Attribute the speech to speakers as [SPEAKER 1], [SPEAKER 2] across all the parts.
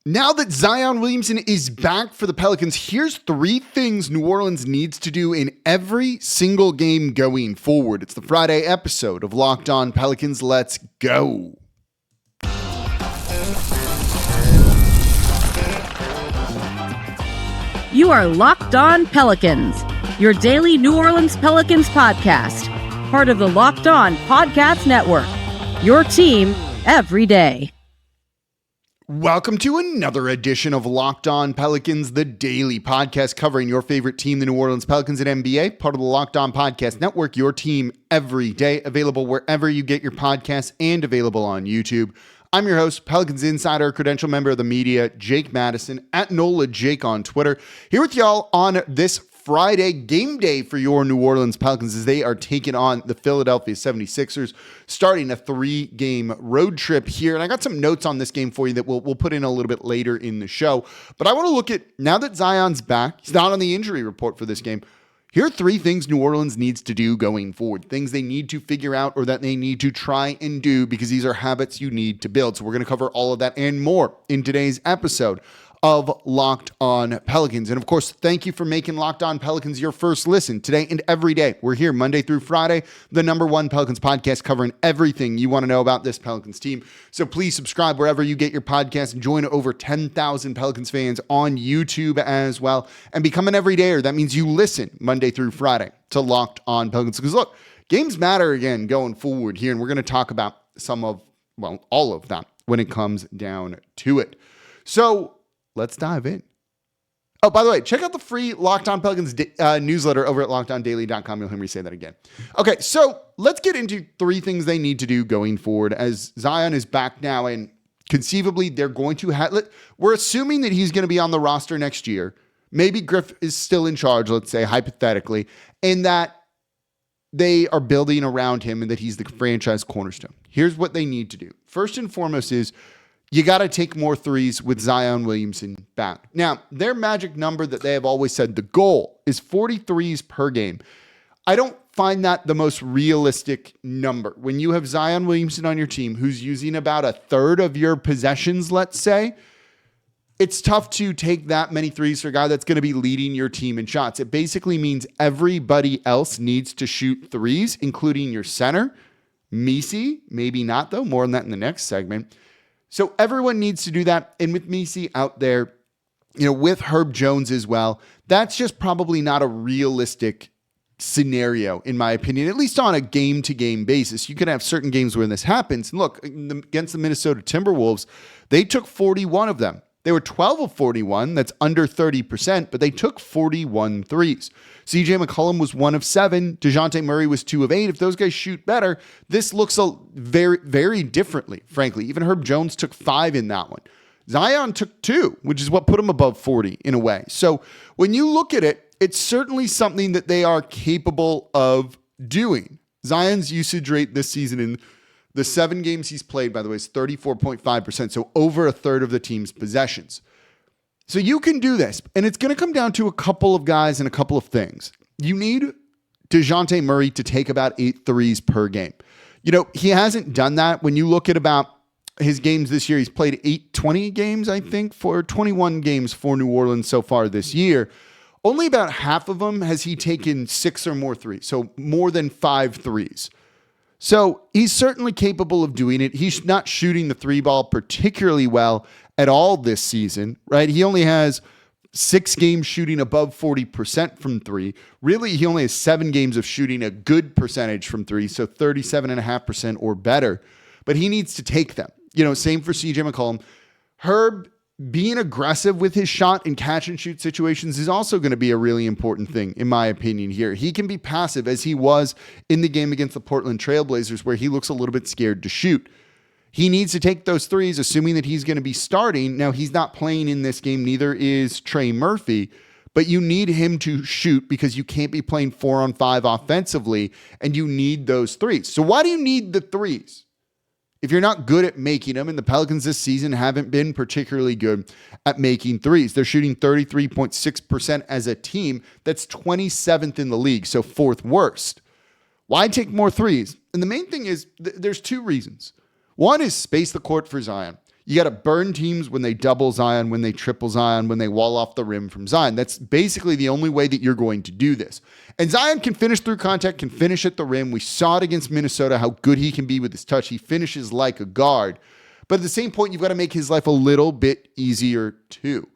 [SPEAKER 1] Now that Zion Williamson is back for the Pelicans, here's 3 things New Orleans needs to do in every single game going forward. It's the Friday episode of Locked On Pelicans. Let's go.
[SPEAKER 2] You are Locked On Pelicans, your daily New Orleans Pelicans podcast, part of the Locked On Podcast Network, your team every day.
[SPEAKER 1] Welcome to another edition of Locked On Pelicans, the daily podcast covering your favorite team, the New Orleans Pelicans at NBA, part of the Locked On Podcast Network, your team every day, available wherever you get your podcasts and available on YouTube. I'm your host, Pelicans Insider, credential member of the media, Jake Madison, at NOLA Jake on Twitter, here with y'all on this Friday game day for your New Orleans Pelicans as they are taking on the Philadelphia 76ers, starting a 3-game road trip here. And I got some notes on this game for you that we'll put in a little bit later in the show. But I want to look at, now that Zion's back, he's not on the injury report for this game, here are 3 things New Orleans needs to do going forward, things they need to figure out or that they need to try and do because these are habits you need to build. So we're going to cover all of that and more in today's episode of Locked On Pelicans. And of course, thank you for making Locked On Pelicans your first listen today and every day. We're here Monday through Friday, the #1 Pelicans podcast covering everything you want to know about this Pelicans team. So please subscribe wherever you get your podcasts and join over 10,000 Pelicans fans on YouTube as well and become an everydayer. That means you listen Monday through Friday to Locked On Pelicans. Because look, games matter again going forward here, and we're going to talk about all of them when it comes down to it. So let's dive in. Oh, by the way, check out the free Locked On Pelicans newsletter over at lockedondaily.com. You'll hear me say that again. Okay, so let's get into 3 things they need to do going forward as Zion is back now, and conceivably they're going to we're assuming that he's going to be on the roster next year. Maybe Griff is still in charge, let's say, hypothetically, and that they are building around him and that he's the franchise cornerstone. Here's what they need to do. First and foremost is you got to take more threes with Zion Williamson back. Now, their magic number that they have always said, the goal is 43s per game. I don't find that the most realistic number. When you have Zion Williamson on your team who's using about a third of your possessions, let's say, it's tough to take that many threes for a guy that's going to be leading your team in shots. It basically means everybody else needs to shoot threes, including your center, Missi, maybe not though, more on that in the next segment. So everyone needs to do that. And with Missi out there, with Herb Jones as well, that's just probably not a realistic scenario, in my opinion, at least on a game-to-game basis. You can have certain games where this happens. And look, against the Minnesota Timberwolves, they took 41 of them. They were 12 of 41. That's under 30%, but they took 41 threes. CJ McCollum was 1 of 7. DeJounte Murray was 2 of 8. If those guys shoot better, this looks very, very differently, frankly. Even Herb Jones took 5 in that one. Zion took 2, which is what put him above 40 in a way. So when you look at it, it's certainly something that they are capable of doing. Zion's usage rate this season in the 7 games he's played, by the way, is 34.5%, so over a third of the team's possessions. So you can do this, and it's going to come down to a couple of guys and a couple of things. You need DeJounte Murray to take about 8 threes per game. He hasn't done that. When you look at about his games this year, he's played 20 games, I think, for 21 games for New Orleans so far this year. Only about half of them has he taken 6 or more threes, so more than 5 threes. So he's certainly capable of doing it. He's not shooting the 3 ball particularly well at all this season, right? He only has 6 games shooting above 40% from 3. Really, he only has 7 games of shooting a good percentage from 3, so 37.5% or better. But he needs to take them. Same for CJ McCollum. Herb being aggressive with his shot in catch and shoot situations is also going to be a really important thing, in my opinion here. He can be passive as he was in the game against the Portland Trailblazers where he looks a little bit scared to shoot. He needs to take those threes, assuming that he's going to be starting. Now, he's not playing in this game. Neither is Trey Murphy, but you need him to shoot because you can't be playing 4-on-5 offensively, and you need those threes. So why do you need the threes? If you're not good at making them, and the Pelicans this season haven't been particularly good at making threes. They're shooting 33.6% as a team. That's 27th in the league, so 4th worst. Why take more threes? And the main thing is there's 2 reasons. One is space the court for Zion. You got to burn teams when they double Zion, when they triple Zion, when they wall off the rim from Zion. That's basically the only way that you're going to do this. And Zion can finish through contact, can finish at the rim. We saw it against Minnesota, how good he can be with his touch. He finishes like a guard. But at the same point, you've got to make his life a little bit easier too.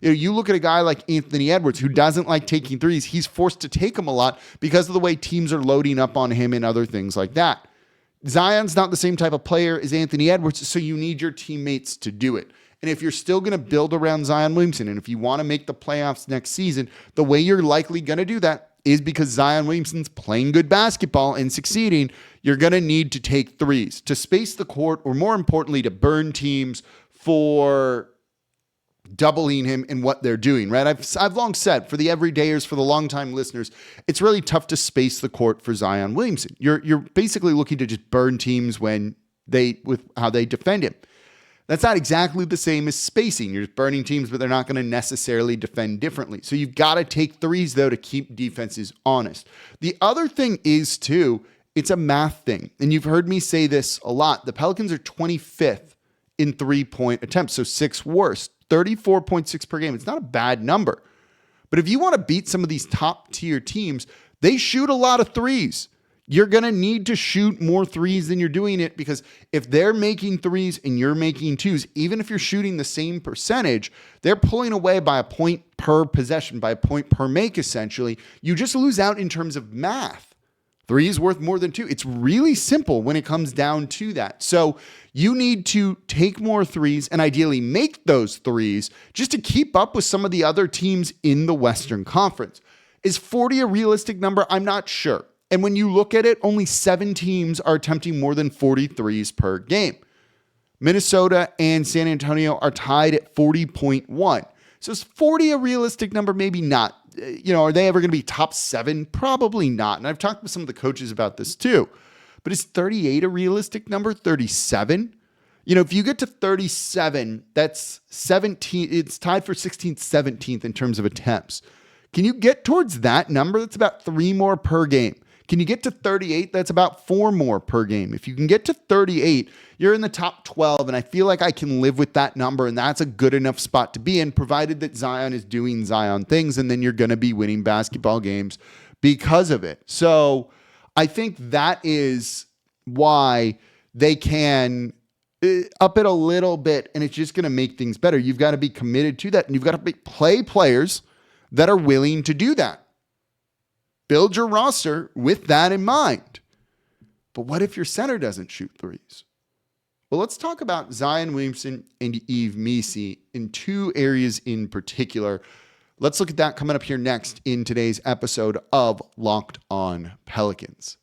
[SPEAKER 1] You look at a guy like Anthony Edwards, who doesn't like taking threes. He's forced to take them a lot because of the way teams are loading up on him and other things like that. Zion's not the same type of player as Anthony Edwards, so you need your teammates to do it. And if you're still going to build around Zion Williamson, and if you want to make the playoffs next season, the way you're likely going to do that is because Zion Williamson's playing good basketball and succeeding. You're going to need to take threes to space the court, or more importantly, to burn teams for doubling him in what they're doing, right? I've long said, for the everydayers, for the longtime listeners, it's really tough to space the court for Zion Williamson. You're basically looking to just burn teams with how they defend him. That's not exactly the same as spacing. You're just burning teams, but they're not going to necessarily defend differently. So you've got to take threes, though, to keep defenses honest. The other thing is, too, it's a math thing. And you've heard me say this a lot. The Pelicans are 25th in three-point attempts, so sixth worst. 34.6 per game. It's not a bad number. But if you want to beat some of these top tier teams, they shoot a lot of threes. You're going to need to shoot more threes than you're doing it, because if they're making threes and you're making twos, even if you're shooting the same percentage, they're pulling away by a point per possession, by a point per make, essentially. You just lose out in terms of math. Three is worth more than two. It's really simple when it comes down to that. So you need to take more threes and ideally make those threes just to keep up with some of the other teams in the Western Conference. Is 40 a realistic number? I'm not sure. And when you look at it, only 7 teams are attempting more than 40 threes per game. Minnesota and San Antonio are tied at 40.1. So is 40 a realistic number? Maybe not. Are they ever going to be top 7? Probably not. And I've talked with some of the coaches about this too. But is 38 a realistic number? 37? If you get to 37, that's 17. It's tied for 16th, 17th in terms of attempts. Can you get towards that number? That's about 3 more per game. Can you get to 38? That's about 4 more per game. If you can get to 38, you're in the top 12, and I feel like I can live with that number, and that's a good enough spot to be in, provided that Zion is doing Zion things, and then you're going to be winning basketball games because of it. So I think that is why they can up it a little bit, and it's just going to make things better. You've got to be committed to that, and you've got to play players that are willing to do that. Build your roster with that in mind. But what if your center doesn't shoot threes? Well, let's talk about Zion Williamson and Yves Missi in 2 areas in particular. Let's look at that coming up here next in today's episode of Locked On Pelicans.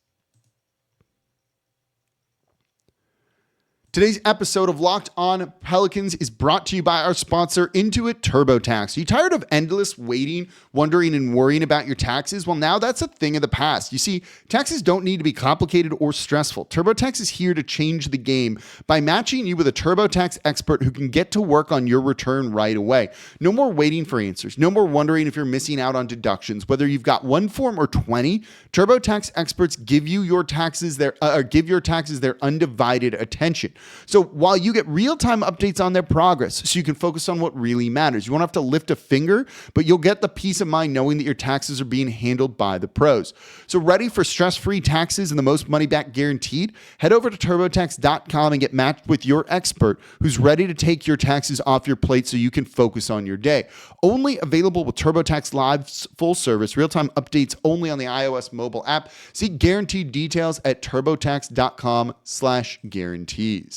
[SPEAKER 1] Today's episode of Locked On Pelicans is brought to you by our sponsor, Intuit TurboTax. Are you tired of endless waiting, wondering, and worrying about your taxes? Well, now that's a thing of the past. You see, taxes don't need to be complicated or stressful. TurboTax is here to change the game by matching you with a TurboTax expert who can get to work on your return right away. No more waiting for answers. No more wondering if you're missing out on deductions. Whether you've got one form or 20, TurboTax experts give your taxes their undivided attention. So while you get real-time updates on their progress, so you can focus on what really matters. You won't have to lift a finger, but you'll get the peace of mind knowing that your taxes are being handled by the pros. So ready for stress-free taxes and the most money back guaranteed? Head over to TurboTax.com and get matched with your expert who's ready to take your taxes off your plate so you can focus on your day. Only available with TurboTax Live full service, real-time updates only on the iOS mobile app. See guaranteed details at TurboTax.com/guarantees.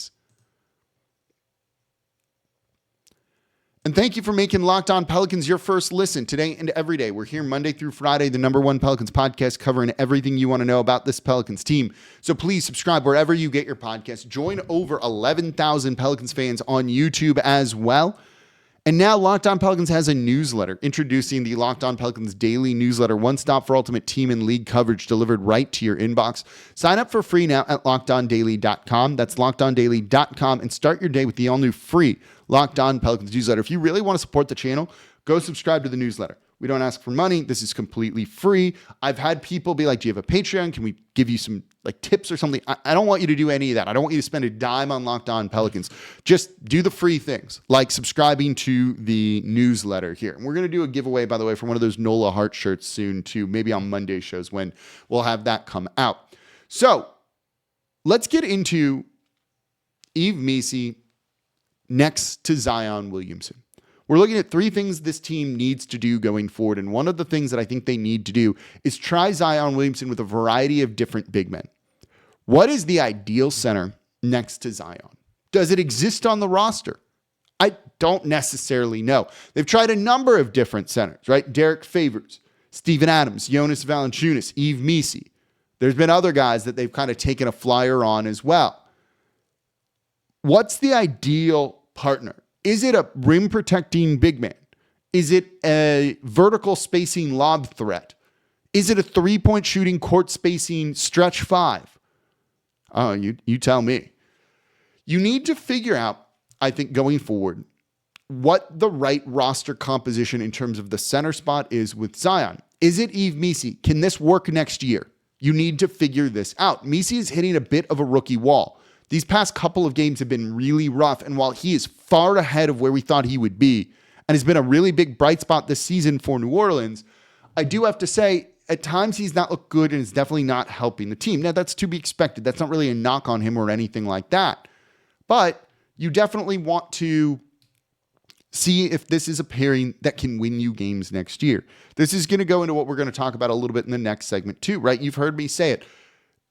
[SPEAKER 1] And thank you for making Locked On Pelicans your first listen today and every day. We're here Monday through Friday, the #1 Pelicans podcast, covering everything you want to know about this Pelicans team. So please subscribe wherever you get your podcasts. Join over 11,000 Pelicans fans on YouTube as well. And now Locked On Pelicans has a newsletter. Introducing the Locked On Pelicans daily newsletter, one stop for ultimate team and league coverage delivered right to your inbox. Sign up for free now at LockedOnDaily.com. That's LockedOnDaily.com, and start your day with the all-new free Locked On Pelicans newsletter. If you really want to support the channel, go subscribe to the newsletter. We don't ask for money. This is completely free. I've had people be like, do you have a Patreon? Can we give you some like tips or something? I don't want you to do any of that. I don't want you to spend a dime on Locked On Pelicans. Just do the free things, like subscribing to the newsletter here. And we're going to do a giveaway, by the way, for one of those NOLA Heart shirts soon too, maybe on Monday shows when we'll have that come out. So let's get into Yves Missi next to Zion Williamson. We're looking at three things this team needs to do going forward. And one of the things that I think they need to do is try Zion Williamson with a variety of different big men. What is the ideal center next to Zion? Does it exist on the roster? I don't necessarily know. They've tried a number of different centers, right? Derek Favors, Steven Adams, Jonas Valanciunas, Yves Missi. There's been other guys that they've kind of taken a flyer on as well. What's the ideal partner? Is it a rim protecting big man? Is it a vertical spacing lob threat? Is it a 3-point shooting court spacing stretch five? Oh, you tell me. You need to figure out, I think, going forward, what the right roster composition in terms of the center spot is with Zion. Is it Yves Missi? Can this work next year? You need to figure this out. Missi is hitting a bit of a rookie wall. These past couple of games have been really rough, and while he is far ahead of where we thought he would be, and has been a really big bright spot this season for New Orleans, I do have to say, at times he's not looked good and is definitely not helping the team. Now, that's to be expected. That's not really a knock on him or anything like that. But you definitely want to see if this is a pairing that can win you games next year. This is going to go into what we're going to talk about a little bit in the next segment too, right? You've heard me say it.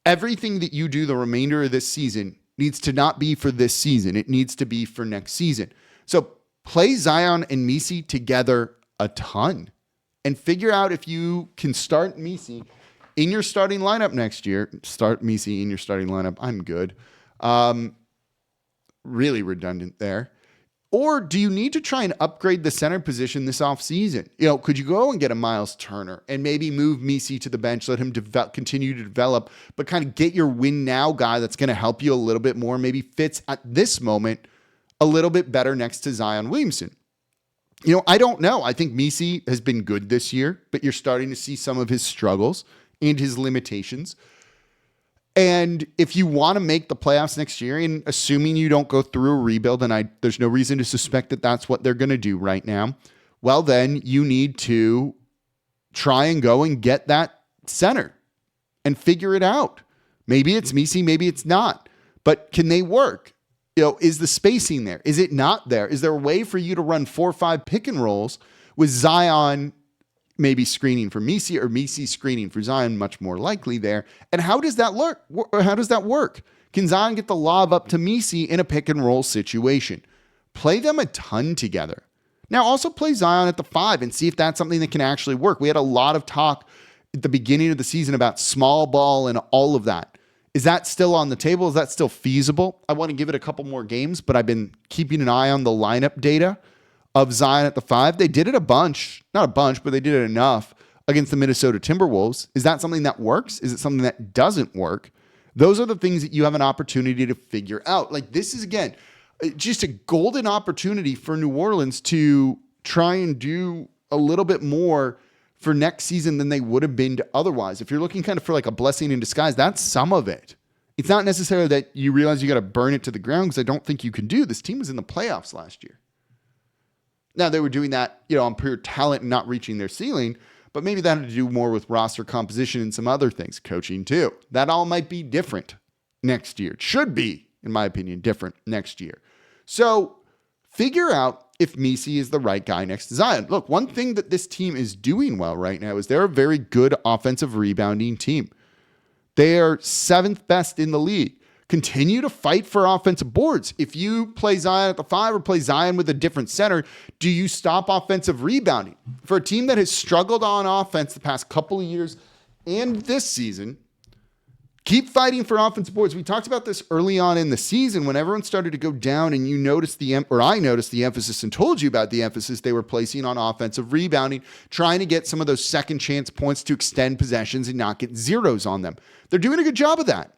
[SPEAKER 1] Everything that you do the remainder of this season needs to not be for this season. It needs to be for next season. So play Zion and Missi together a ton and figure out if you can start Missi in your starting lineup next year. Start Missi in your starting lineup. I'm good. Really redundant there. Or do you need to try and upgrade the center position this offseason? You know, could you go and get a Miles Turner and maybe move Missi to the bench, let him continue to develop, but kind of get your win now guy that's going to help you a little bit more, maybe fits at this moment a little bit better next to Zion Williamson? You know, I don't know. I think Missi has been good this year, but you're starting to see some of his struggles and his limitations. And if you want to make the playoffs next year, and assuming you don't go through a rebuild, and there's no reason to suspect that that's what they're going to do right now, well, then you need to try and go and get that center and figure it out. Maybe it's Missi, maybe it's not. But can they work? You know, is the spacing there? Is it not there? Is there a way for you to run 4 or 5 pick and rolls with Zion maybe screening for Missi or Missi screening for Zion, much more likely there? And how does that look? How does that work? Can Zion get the lob up to Missi in a pick and roll situation? Play them a ton together. Now also play Zion at the 5 and see if that's something that can actually work. We had a lot of talk at the beginning of the season about small ball and all of that. Is that still on the table? Is that still feasible? I want to give it a couple more games, but I've been keeping an eye on the lineup data of Zion at the 5. They did it a bunch, not a bunch, but they did it enough against the Minnesota Timberwolves. Is that something that works? Is it something that doesn't work? Those are the things that you have an opportunity to figure out. Like, this is, again, just a golden opportunity for New Orleans to try and do a little bit more for next season than they would have been to otherwise. If you're looking kind of for like a blessing in disguise, that's some of it. It's not necessarily that you realize you got to burn it to the ground, because I don't think you can do. This team was in the playoffs last year. Now, they were doing that, you know, on pure talent and not reaching their ceiling, but maybe that had to do more with roster composition and some other things, coaching too. That all might be different next year. It should be, in my opinion, different next year. So figure out if Missi is the right guy next to Zion. Look, one thing that this team is doing well right now is they're a very good offensive rebounding team. They are 7th best in the league. Continue to fight for offensive boards. If you play Zion at the 5 or play Zion with a different center, do you stop offensive rebounding? For a team that has struggled on offense the past couple of years and this season, keep fighting for offensive boards. We talked about this early on in the season when everyone started to go down, and you noticed I noticed the emphasis and told you about the emphasis they were placing on offensive rebounding, trying to get some of those second chance points to extend possessions and not get zeros on them. They're doing a good job of that.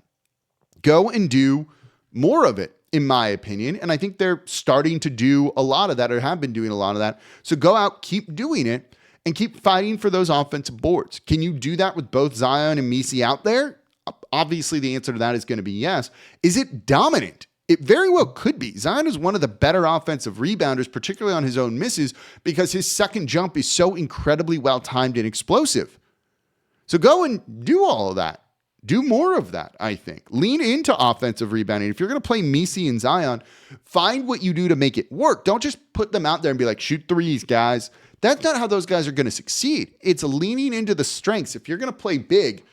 [SPEAKER 1] Go and do more of it, in my opinion. And I think they're starting to do a lot of that, or have been doing a lot of that. So go out, keep doing it, and keep fighting for those offensive boards. Can you do that with both Zion and Missi out there? Obviously, the answer to that is going to be yes. Is it dominant? It very well could be. Zion is one of the better offensive rebounders, particularly on his own misses, because his second jump is so incredibly well-timed and explosive. So go and do all of that. Do more of that, I think. Lean into offensive rebounding. If you're going to play Missi and Zion, find what you do to make it work. Don't just put them out there and be like, shoot threes, guys. That's not how those guys are going to succeed. It's leaning into the strengths. If you're going to play big,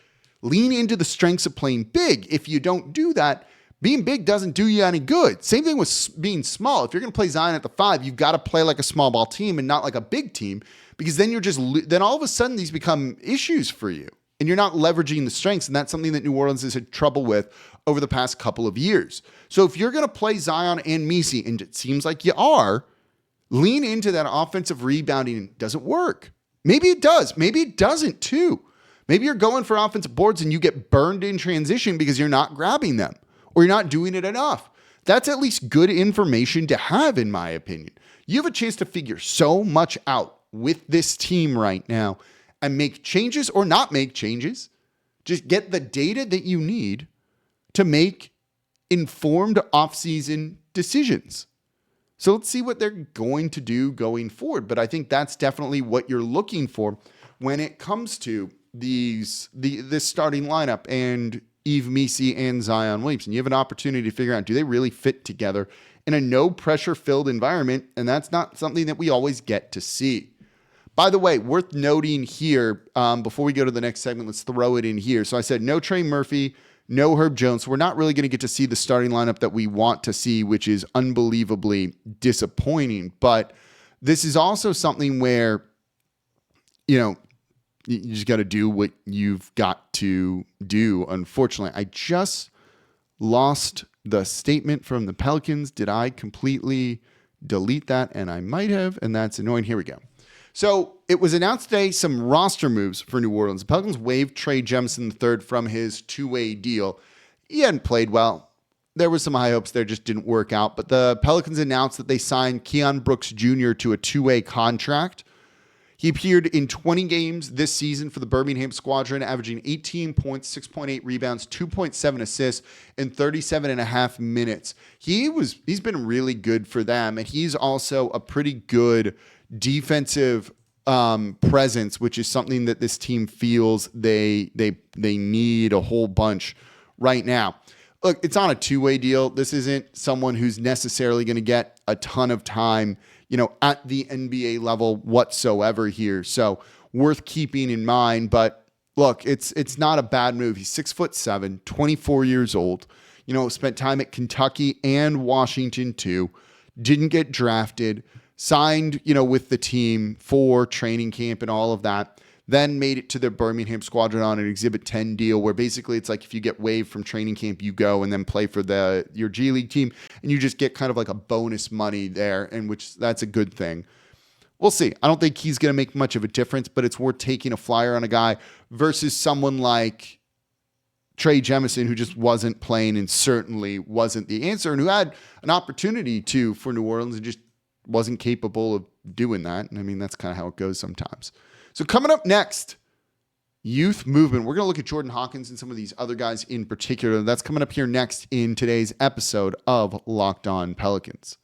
[SPEAKER 1] lean into the strengths of playing big. If you don't do that, being big doesn't do you any good. Same thing with being small. If you're going to play Zion at the 5, you've got to play like a small ball team and not like a big team, because then then all of a sudden these become issues for you and you're not leveraging the strengths. And that's something that New Orleans has had trouble with over the past couple of years. So if you're going to play Zion and Missi, and it seems like you are, lean into that offensive rebounding. It doesn't work. Maybe it does. Maybe it doesn't too. Maybe you're going for offensive boards and you get burned in transition because you're not grabbing them or you're not doing it enough. That's at least good information to have, in my opinion. You have a chance to figure so much out with this team right now and make changes or not make changes. Just get the data that you need to make informed offseason decisions. So let's see what they're going to do going forward. But I think that's definitely what you're looking for when it comes to this starting lineup and Yves Missi and Zion Williamson. You have an opportunity to figure out, do they really fit together in a no pressure filled environment? And that's not something that we always get to see. By the way, worth noting here, before we go to the next segment, let's throw it in here. So I said no Trey Murphy, no Herb Jones. So we're not really going to get to see the starting lineup that we want to see, which is unbelievably disappointing. But this is also something where, you just got to do what you've got to do. Unfortunately, I just lost the statement from the Pelicans. Did I completely delete that? And I might have, and that's annoying. Here we go. So it was announced today some roster moves for New Orleans. The Pelicans waived Trey Jemison III from his two-way deal. He hadn't played well. There was some high hopes there, just didn't work out. But the Pelicans announced that they signed Keon Brooks Jr. to a two-way contract. He appeared in 20 games this season for the Birmingham Squadron, averaging 18 points, 6.8 rebounds, 2.7 assists in 37.5 minutes. He's been really good for them, and he's also a pretty good defensive presence, which is something that this team feels they need a whole bunch right now. Look, it's on a two-way deal. This isn't someone who's necessarily going to get a ton of time, at the NBA level whatsoever here. So worth keeping in mind. But look, it's not a bad move. He's 6'7", 24 years old. Spent time at Kentucky and Washington too. Didn't get drafted. Signed, with the team for training camp and all of that. Then made it to the Birmingham Squadron on an Exhibit 10 deal where basically it's like if you get waived from training camp, you go and then play for your G League team, and you just get kind of like a bonus money there, and which that's a good thing. We'll see. I don't think he's going to make much of a difference, but it's worth taking a flyer on a guy versus someone like Trey Jemison, who just wasn't playing and certainly wasn't the answer, and who had an opportunity for New Orleans and just wasn't capable of doing that. And I mean, that's kind of how it goes sometimes. So coming up next, youth movement. We're going to look at Jordan Hawkins and some of these other guys in particular. That's coming up here next in today's episode of Locked On Pelicans.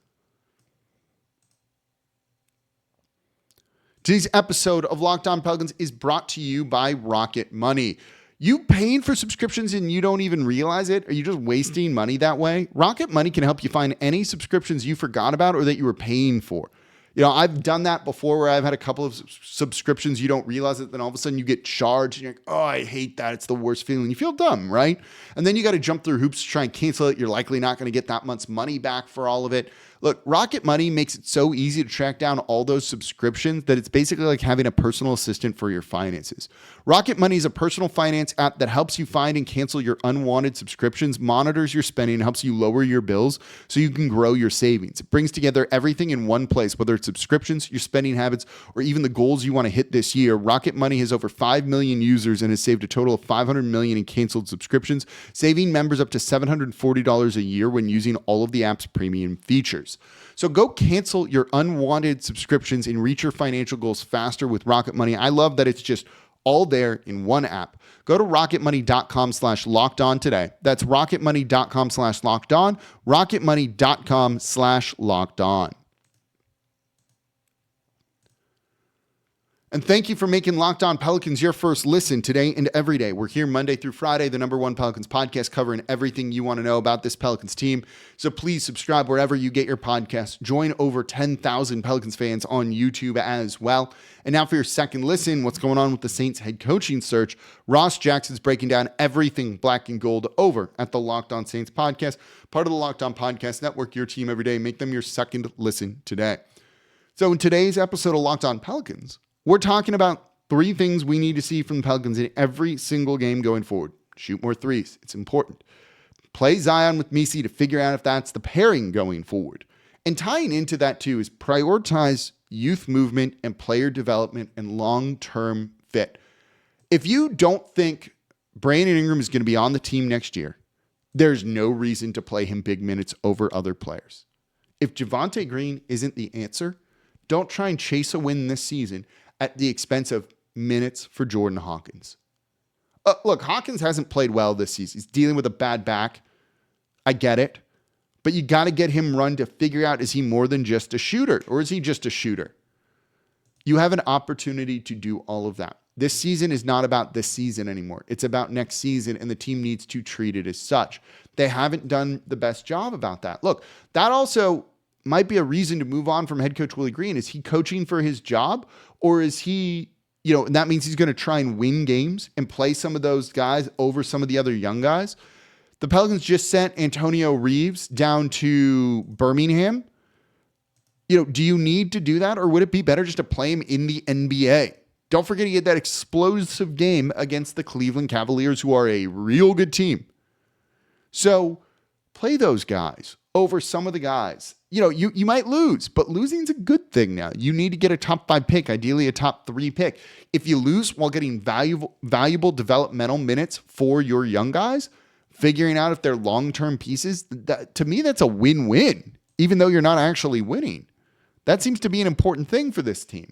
[SPEAKER 1] Today's episode of Locked On Pelicans is brought to you by Rocket Money. You paying for subscriptions and you don't even realize it? Are you just wasting money that way? Rocket Money can help you find any subscriptions you forgot about or that you were paying for. I've done that before where I've had a couple of subscriptions. You don't realize it. Then all of a sudden you get charged and you're like, oh, I hate that. It's the worst feeling. You feel dumb, right? And then you got to jump through hoops to try and cancel it. You're likely not going to get that much money back for all of it. Look, Rocket Money makes it so easy to track down all those subscriptions that it's basically like having a personal assistant for your finances. Rocket Money is a personal finance app that helps you find and cancel your unwanted subscriptions, monitors your spending, and helps you lower your bills so you can grow your savings. It brings together everything in one place, whether it's subscriptions, your spending habits, or even the goals you want to hit this year. Rocket Money has over 5 million users and has saved a total of $500 million in canceled subscriptions, saving members up to $740 a year when using all of the app's premium features. years. So go cancel your unwanted subscriptions and reach your financial goals faster with Rocket Money. I love that it's just all there in one app. Go to rocketmoney.com/lockedon today. That's rocketmoney.com/lockedon, rocketmoney.com/lockedon. And thank you for making Locked On Pelicans your first listen today and every day. We're here Monday through Friday, the #1 Pelicans podcast, covering everything you want to know about this Pelicans team. So please subscribe wherever you get your podcasts. Join over 10,000 Pelicans fans on YouTube as well. And now for your second listen, what's going on with the Saints head coaching search? Ross Jackson's breaking down everything black and gold over at the Locked On Saints podcast, part of the Locked On Podcast Network, your team every day. Make them your second listen today. So in today's episode of Locked On Pelicans, we're talking about 3 things we need to see from the Pelicans in every single game going forward. Shoot more threes. It's important. Play Zion with Missi to figure out if that's the pairing going forward. And tying into that too is prioritize youth movement and player development and long-term fit. If you don't think Brandon Ingram is going to be on the team next year, there's no reason to play him big minutes over other players. If Javonte Green isn't the answer, don't try and chase a win this season at the expense of minutes for Jordan Hawkins. Look, Hawkins hasn't played well this season. He's dealing with a bad back. I get it. But you got to get him run to figure out, is he more than just a shooter or is he just a shooter? You have an opportunity to do all of that. This season is not about this season anymore. It's about next season, and the team needs to treat it as such. They haven't done the best job about that. Look, that also might be a reason to move on from head coach Willie Green. Is he coaching for his job, or is he, and that means he's going to try and win games and play some of those guys over some of the other young guys? The Pelicans just sent Antonio Reeves down to Birmingham. Do you need to do that, or would it be better just to play him in the NBA? Don't forget he had that explosive game against the Cleveland Cavaliers, who are a real good team. So play those guys over some of the guys. You might lose, but losing's a good thing now. You need to get a top 5 pick, ideally a top 3 pick. If you lose while getting valuable developmental minutes for your young guys, figuring out if they're long-term pieces, to me, that's a win-win, even though you're not actually winning. That seems to be an important thing for this team.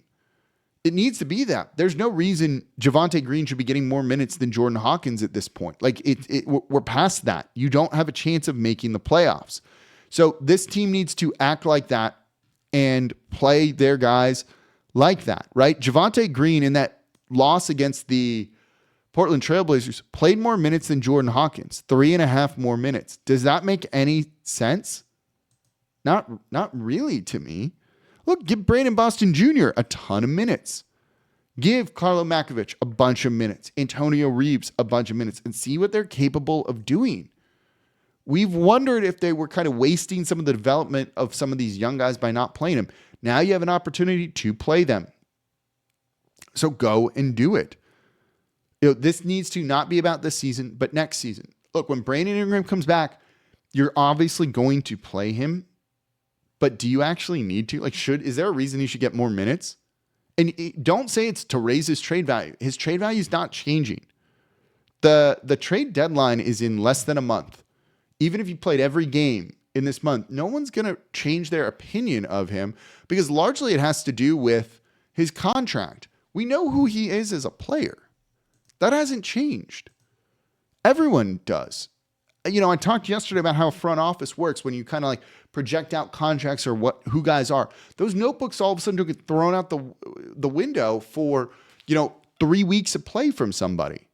[SPEAKER 1] It needs to be that. There's no reason Javonte Green should be getting more minutes than Jordan Hawkins at this point. We're past that. You don't have a chance of making the playoffs. So this team needs to act like that and play their guys like that, right? Javonte Green in that loss against the Portland Trailblazers played more minutes than Jordan Hawkins, 3.5 more minutes. Does that make any sense? Not really to me. Look, give Brandon Boston Jr. a ton of minutes. Give Carlo Makovich a bunch of minutes, Antonio Reeves a bunch of minutes, and see what they're capable of doing. We've wondered if they were kind of wasting some of the development of some of these young guys by not playing them. Now you have an opportunity to play them. So go and do it. This needs to not be about this season, but next season. Look, when Brandon Ingram comes back, you're obviously going to play him, but do you actually need to? Is there a reason he should get more minutes? And don't say it's to raise his trade value. His trade value is not changing. The trade deadline is in less than a month. Even if you played every game in this month, no one's going to change their opinion of him because largely it has to do with his contract. We know who he is as a player. That hasn't changed. Everyone does. I talked yesterday about how a front office works when you kind of project out contracts or who guys are. Those notebooks all of a sudden get thrown out the window for, 3 weeks of play from somebody.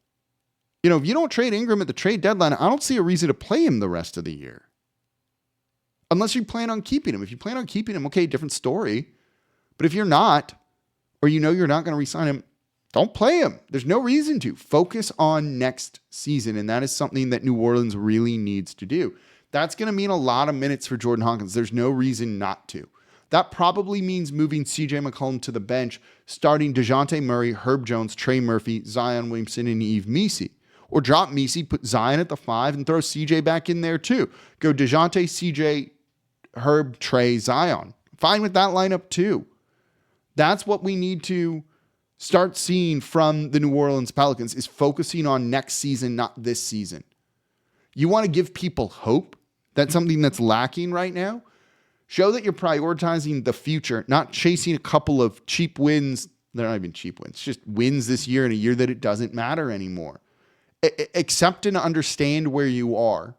[SPEAKER 1] If you don't trade Ingram at the trade deadline, I don't see a reason to play him the rest of the year. Unless you plan on keeping him. If you plan on keeping him, okay, different story. But if you're not, or you're not going to re-sign him, don't play him. There's no reason to. Focus on next season, and that is something that New Orleans really needs to do. That's going to mean a lot of minutes for Jordan Hawkins. There's no reason not to. That probably means moving CJ McCollum to the bench, starting DeJounte Murray, Herb Jones, Trey Murphy, Zion Williamson, and Yves Missi. Or drop Missi, put Zion at the 5, and throw CJ back in there too. Go DeJounte, CJ, Herb, Trey, Zion. Fine with that lineup too. That's what we need to start seeing from the New Orleans Pelicans, is focusing on next season, not this season. You want to give people hope. That's something that's lacking right now. Show that you're prioritizing the future, not chasing a couple of cheap wins. They're not even cheap wins, just wins this year in a year that it doesn't matter anymore. Accept and understand where you are,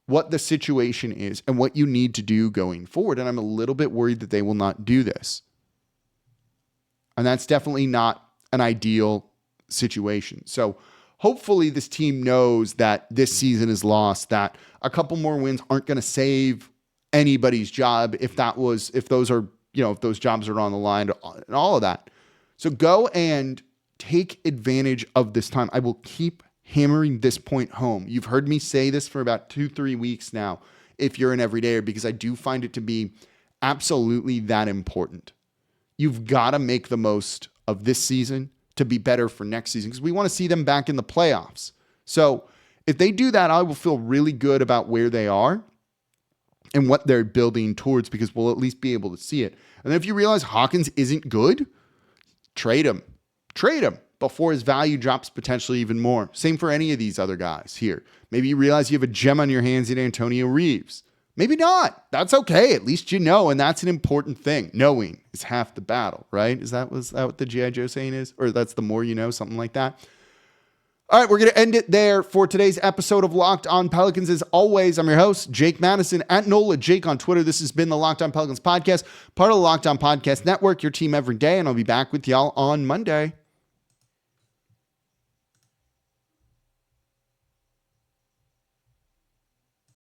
[SPEAKER 1] what the situation is, and what you need to do going forward. And I'm a little bit worried that they will not do this. And that's definitely not an ideal situation. So hopefully this team knows that this season is lost, that a couple more wins aren't going to save anybody's job if those jobs are on the line and all of that. So go and take advantage of this time. I will keep hammering this point home. You've heard me say this for about 2-3 weeks now, if you're an everydayer, because I do find it to be absolutely that important. You've got to make the most of this season to be better for next season, because we want to see them back in the playoffs. So if they do that, I will feel really good about where they are and what they're building towards, because we'll at least be able to see it. And then if you realize Hawkins isn't good, trade him before his value drops potentially even more. Same for any of these other guys here. Maybe you realize you have a gem on your hands in Antonio Reeves. Maybe not. That's okay. At least you know, and that's an important thing. Knowing is half the battle, right? Was that what the G.I. Joe saying is? Or that's the more you know, something like that. All right, we're going to end it there for today's episode of Locked On Pelicans. As always, I'm your host, Jake Madison, at NOLA Jake on Twitter. This has been the Locked On Pelicans podcast, part of the Locked On Podcast Network, your team every day, and I'll be back with y'all on Monday.